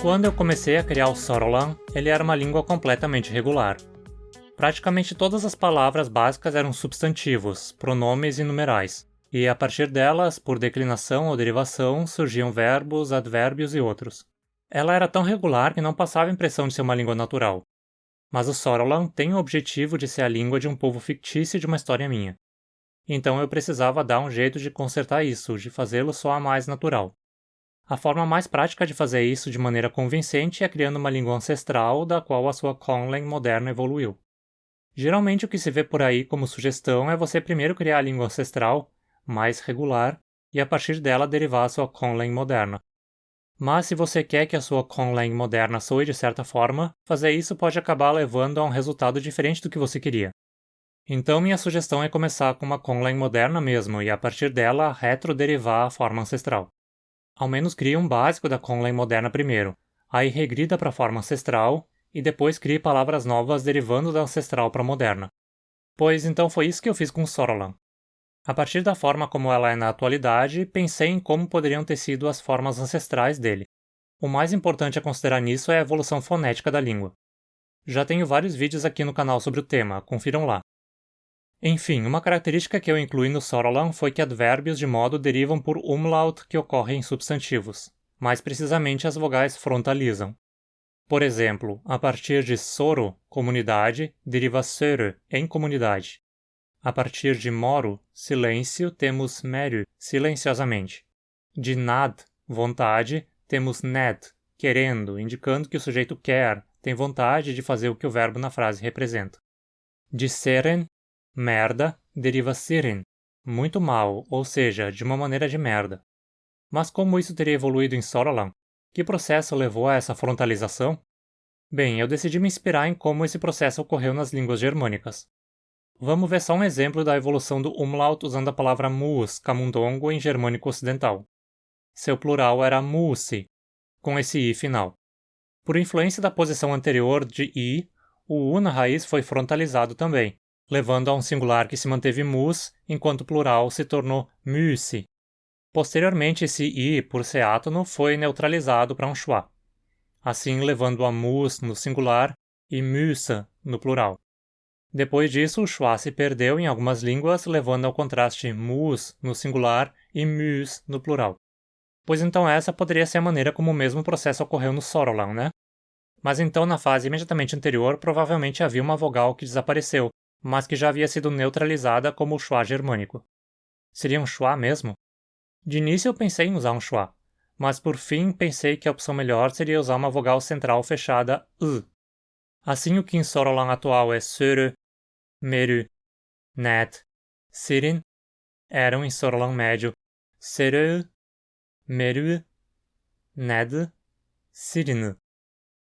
Quando eu comecei a criar o Sorolan, ele era uma língua completamente regular. Praticamente todas as palavras básicas eram substantivos, pronomes e numerais, e a partir delas, por declinação ou derivação, surgiam verbos, advérbios e outros. Ela era tão regular que não passava a impressão de ser uma língua natural. Mas o Sorolan tem o objetivo de ser a língua de um povo fictício de uma história minha. Então eu precisava dar um jeito de consertar isso, de fazê-lo soar mais natural. A forma mais prática de fazer isso de maneira convincente é criando uma língua ancestral da qual a sua conlang moderna evoluiu. Geralmente o que se vê por aí como sugestão é você primeiro criar a língua ancestral, mais regular, e a partir dela derivar a sua conlang moderna. Mas se você quer que a sua conlang moderna soe de certa forma, fazer isso pode acabar levando a um resultado diferente do que você queria. Então minha sugestão é começar com uma conlang moderna mesmo e a partir dela retroderivar a forma ancestral. Ao menos crie um básico da conlang moderna primeiro, aí regrida para a forma ancestral e depois crie palavras novas derivando da ancestral para a moderna. Pois então foi isso que eu fiz com o Sorolan. A partir da forma como ela é na atualidade, pensei em como poderiam ter sido as formas ancestrais dele. O mais importante a considerar nisso é a evolução fonética da língua. Já tenho vários vídeos aqui no canal sobre o tema, confiram lá. Enfim, uma característica que eu incluí no Sorolan foi que advérbios de modo derivam por umlaut que ocorre em substantivos. Mais precisamente, as vogais frontalizam. Por exemplo, a partir de soro, comunidade, deriva sörö, em comunidade. A partir de moro, silêncio, temos meru, silenciosamente. De nad, vontade, temos ned, querendo, indicando que o sujeito quer, tem vontade de fazer o que o verbo na frase representa. De seren, merda, deriva sirin, muito mal, ou seja, de uma maneira de merda. Mas como isso teria evoluído em Sorolan? Que processo levou a essa frontalização? Bem, eu decidi me inspirar em como esse processo ocorreu nas línguas germânicas. Vamos ver só um exemplo da evolução do umlaut usando a palavra mus, camundongo, em germânico ocidental. Seu plural era musi, com esse i final. Por influência da posição anterior de i, o u na raiz foi frontalizado também, levando a um singular que se manteve mus, enquanto o plural se tornou musi. Posteriormente, esse i, por ser átono, foi neutralizado para um schwa, assim levando a mus no singular e musa no plural. Depois disso, o schwa se perdeu em algumas línguas, levando ao contraste mus no singular e mus no plural. Pois então essa poderia ser a maneira como o mesmo processo ocorreu no Sorolan, né? Mas então na fase imediatamente anterior, provavelmente havia uma vogal que desapareceu, mas que já havia sido neutralizada como o schwa germânico. Seria um schwa mesmo? De início eu pensei em usar um schwa, mas por fim pensei que a opção melhor seria usar uma vogal central fechada u. Assim o que em Sorolan atual é sörö, meru, net, sirin, eram em Sorolan médio serö, meru, ned, sirin.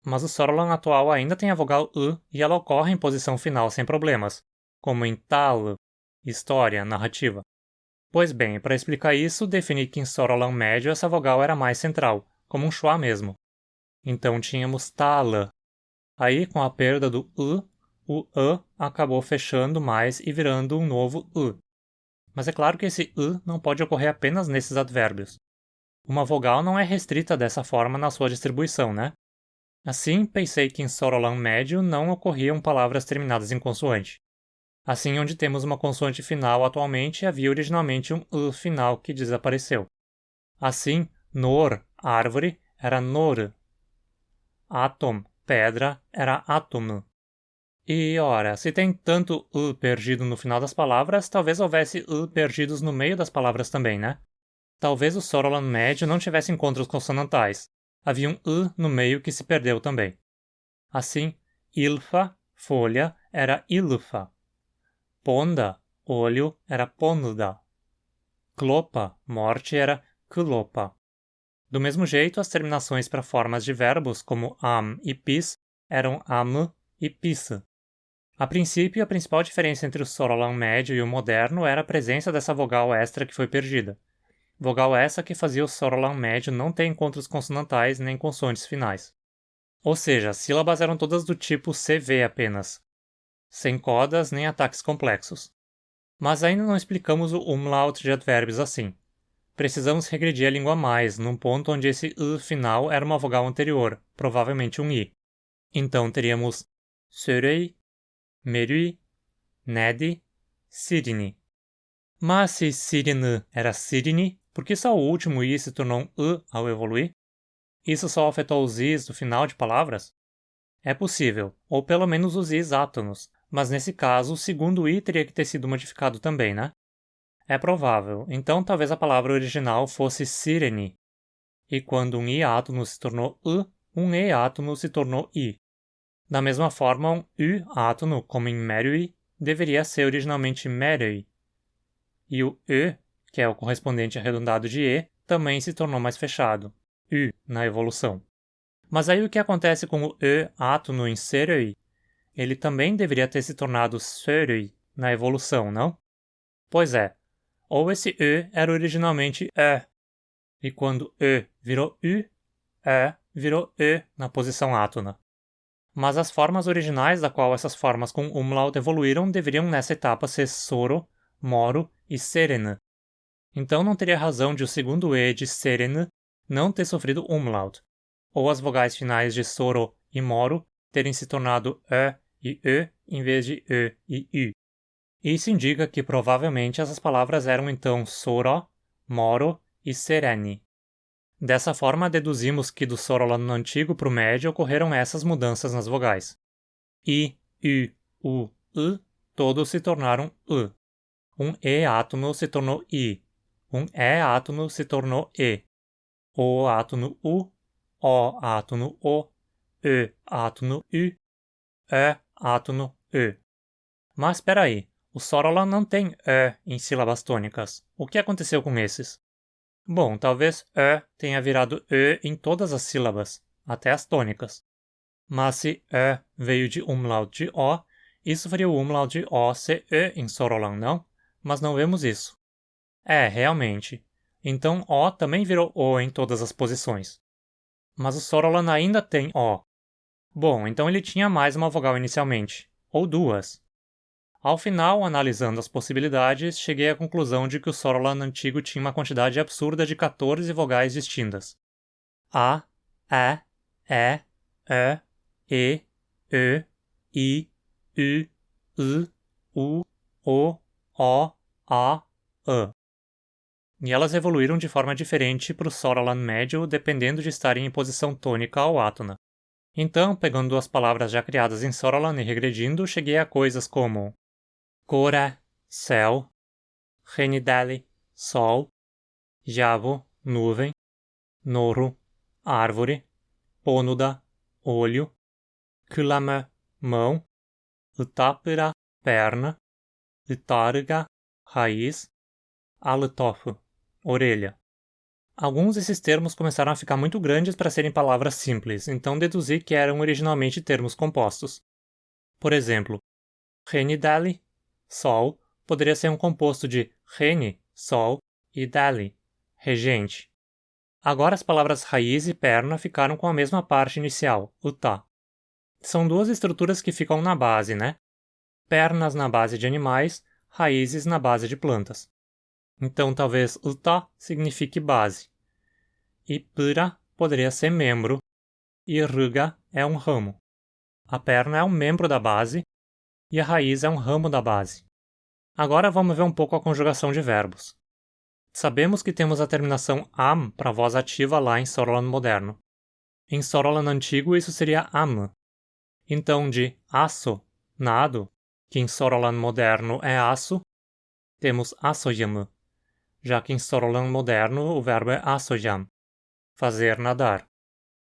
Mas o Sorolan atual ainda tem a vogal u e ela ocorre em posição final sem problemas, como em tal, história, narrativa. Pois bem, para explicar isso, defini que em Sorolan médio essa vogal era mais central, como um schwa mesmo. Então tínhamos tal. Aí, com a perda do u, o acabou fechando mais e virando um novo u. Mas é claro que esse u não pode ocorrer apenas nesses advérbios. Uma vogal não é restrita dessa forma na sua distribuição, né? Assim, pensei que em Sorolan médio não ocorriam palavras terminadas em consoante. Assim, onde temos uma consoante final atualmente, havia originalmente um u final que desapareceu. Assim, nor, árvore, era nor. Átom, pedra, era átomo. E, ora, se tem tanto u perdido no final das palavras, talvez houvesse u perdidos no meio das palavras também, né? Talvez o Sorolan médio não tivesse encontros consonantais. Havia um u no meio que se perdeu também. Assim, ilfa, folha, era ilfa. Ponda, olho, era ponda. Clopa, morte, era clopa. Do mesmo jeito, as terminações para formas de verbos, como am e pis, eram am e pis. A princípio, a principal diferença entre o Sorolan médio e o moderno era a presença dessa vogal extra que foi perdida. Vogal essa que fazia o Sorolan médio não ter encontros consonantais nem consoantes finais. Ou seja, as sílabas eram todas do tipo CV apenas, sem codas nem ataques complexos. Mas ainda não explicamos o umlaut de advérbios assim. precisamos regredir a língua mais, num ponto onde esse final era uma vogal anterior, provavelmente um i. Então teríamos Sörøy, Merøy, Nedi, Sirini. Mas se Sirini era Sirini, por que só o último i se tornou um ao evoluir? Isso só afetou os i's do final de palavras? É possível, ou pelo menos os i's átonos, mas nesse caso o segundo i teria que ter sido modificado também, né? É provável, então talvez a palavra original fosse Sireni. E quando um i átono se tornou um e átono se tornou i. Da mesma forma, um u átono, como em Merøy, deveria ser originalmente Merøy. E o e, que é o correspondente arredondado de e, também se tornou mais fechado, u, na evolução. Mas aí o que acontece com o e átono em Sørøy? Ele também deveria ter se tornado Sørøy na evolução, não? Pois é, ou esse e era originalmente e, e quando e virou u, e virou e na posição átona. Mas as formas originais da qual essas formas com umlaut evoluíram deveriam nessa etapa ser Soro, Moro e Serena. Então não teria razão de o segundo e de Serena não ter sofrido umlaut, ou as vogais finais de Soro e Moro terem se tornado e em vez de e u. Isso indica que provavelmente essas palavras eram então Soro, Moro e Sereni. Dessa forma, deduzimos que do Sorolano antigo para o médio ocorreram essas mudanças nas vogais. I, U, I, todos se tornaram U. Um E átono se tornou I. Um E átono se tornou E. O átono U, O átono O, E átono U, E átono E. Mas espera aí, o Sorolan não tem E em sílabas tônicas. O que aconteceu com esses? Bom, talvez E tenha virado E em todas as sílabas, até as tônicas. Mas se E veio de umlaut de O, isso faria o umlaut de O ser E em Sorolan, não? Mas não vemos isso. É, realmente. Então O também virou O em todas as posições. Mas o Sorolan ainda tem O. Bom, então ele tinha mais uma vogal inicialmente, ou duas. Ao final, analisando as possibilidades, cheguei à conclusão de que o Sorolan antigo tinha uma quantidade absurda de 14 vogais distintas. A, E, E, I, U, O, A, E. E elas evoluíram de forma diferente para o Sorolan médio, dependendo de estarem em posição tônica ou átona. Então, pegando duas palavras já criadas em Sorolan e regredindo, cheguei a coisas como Kore, céu, Renidali, sol, Javo, nuvem, Noru, árvore, Ponuda, olho, Kulame, mão, Utapira, perna, Utarga, raiz, Altofu, orelha. Alguns desses termos começaram a ficar muito grandes para serem palavras simples, então deduzi que eram originalmente termos compostos. Por exemplo, Renidali, sol, poderia ser um composto de Reni, sol, e Dali, regente. Agora as palavras raiz e perna ficaram com a mesma parte inicial, o tá. São duas estruturas que ficam na base, né? Pernas na base de animais, raízes na base de plantas. Então talvez o tá signifique base. E pura poderia ser membro, e ruga é um ramo. A perna é um membro da base, e a raiz é um ramo da base. Agora vamos ver um pouco a conjugação de verbos. Sabemos que temos a terminação am para a voz ativa lá em Sorolan moderno. Em Sorolan antigo isso seria am. Então de asso, nado, que em Sorolan moderno é asso, temos assoyam, já que em Sorolan moderno o verbo é assoyam, fazer nadar.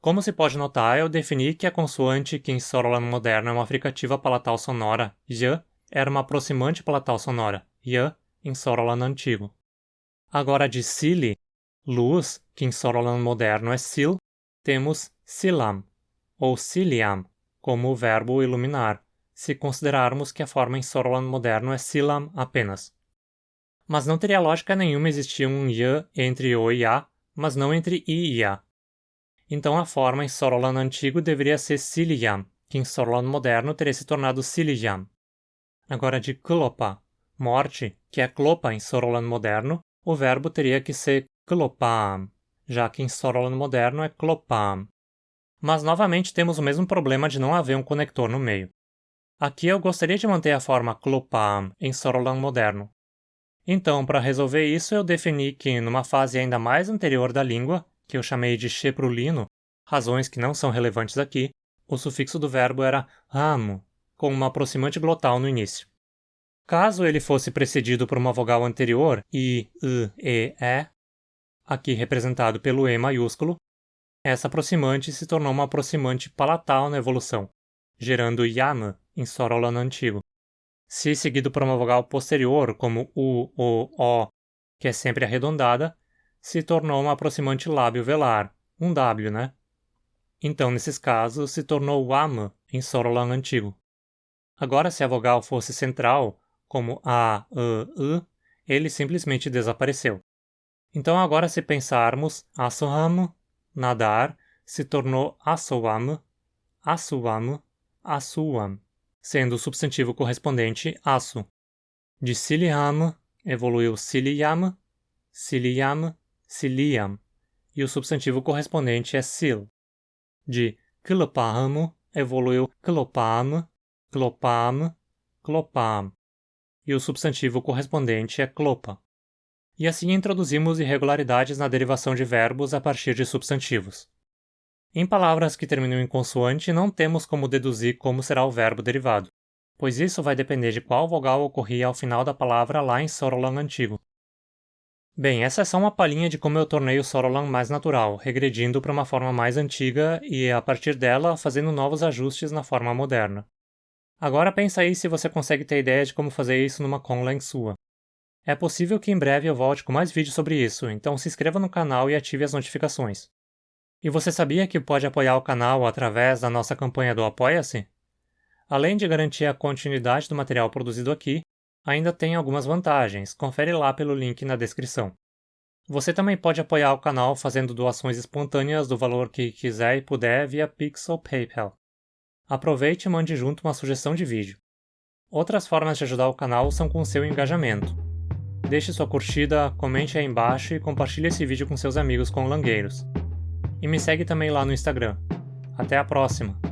Como se pode notar, eu defini que a consoante que em Sorolan moderno é uma fricativa palatal sonora, y, era uma aproximante palatal sonora, y, em Sorolan antigo. Agora de sili, luz, que em Sorolan moderno é sil, temos silam, ou siliam, como o verbo iluminar, se considerarmos que a forma em Sorolan moderno é silam apenas. Mas não teria lógica nenhuma existir um y entre o e a, mas não entre i e a. Então a forma em Sorolan antigo deveria ser Siliyam, que em Sorolan moderno teria se tornado Siliyam. Agora de Klopa, morte, que é Klopa em Sorolan moderno, o verbo teria que ser klopam, já que em Sorolan moderno é klopam. Mas novamente temos o mesmo problema de não haver um conector no meio. Aqui eu gostaria de manter a forma klopam em Sorolan moderno. Então, para resolver isso, eu defini que, numa fase ainda mais anterior da língua, que eu chamei de cheprulino, razões que não são relevantes aqui, o sufixo do verbo era amo, com uma aproximante glotal no início. Caso ele fosse precedido por uma vogal anterior, e, aqui representado pelo E maiúsculo, essa aproximante se tornou uma aproximante palatal na evolução, gerando yama em Sorolan antigo. Se seguido por uma vogal posterior, como U ou O, que é sempre arredondada, se tornou uma aproximante lábio-velar, um W, né? Então, nesses casos, se tornou wama em Sorolan antigo. Agora, se a vogal fosse central, como A, I, ele simplesmente desapareceu. Então, agora, se pensarmos asoham, nadar, se tornou asoam, asuam, asuam, sendo o substantivo correspondente asu. De siliham, evoluiu siliyam, siliyam, siliam, e o substantivo correspondente é sil. De klopam, evoluiu klopam, klopam, klopam, e o substantivo correspondente é klopa. E assim introduzimos irregularidades na derivação de verbos a partir de substantivos. Em palavras que terminam em consoante, não temos como deduzir como será o verbo derivado, pois isso vai depender de qual vogal ocorria ao final da palavra lá em Sorolan antigo. Bem, essa é só uma palhinha de como eu tornei o Sorolan mais natural, regredindo para uma forma mais antiga e, a partir dela, fazendo novos ajustes na forma moderna. Agora pensa aí se você consegue ter ideia de como fazer isso numa conlang sua. É possível que em breve eu volte com mais vídeos sobre isso, então se inscreva no canal e ative as notificações. E você sabia que pode apoiar o canal através da nossa campanha do Apoia-se? Além de garantir a continuidade do material produzido aqui, ainda tem algumas vantagens, confere lá pelo link na descrição. Você também pode apoiar o canal fazendo doações espontâneas do valor que quiser e puder via Pix ou PayPal. Aproveite e mande junto uma sugestão de vídeo. Outras formas de ajudar o canal são com seu engajamento. Deixe sua curtida, comente aí embaixo e compartilhe esse vídeo com seus amigos conlangueiros. E me segue também lá no Instagram. Até a próxima!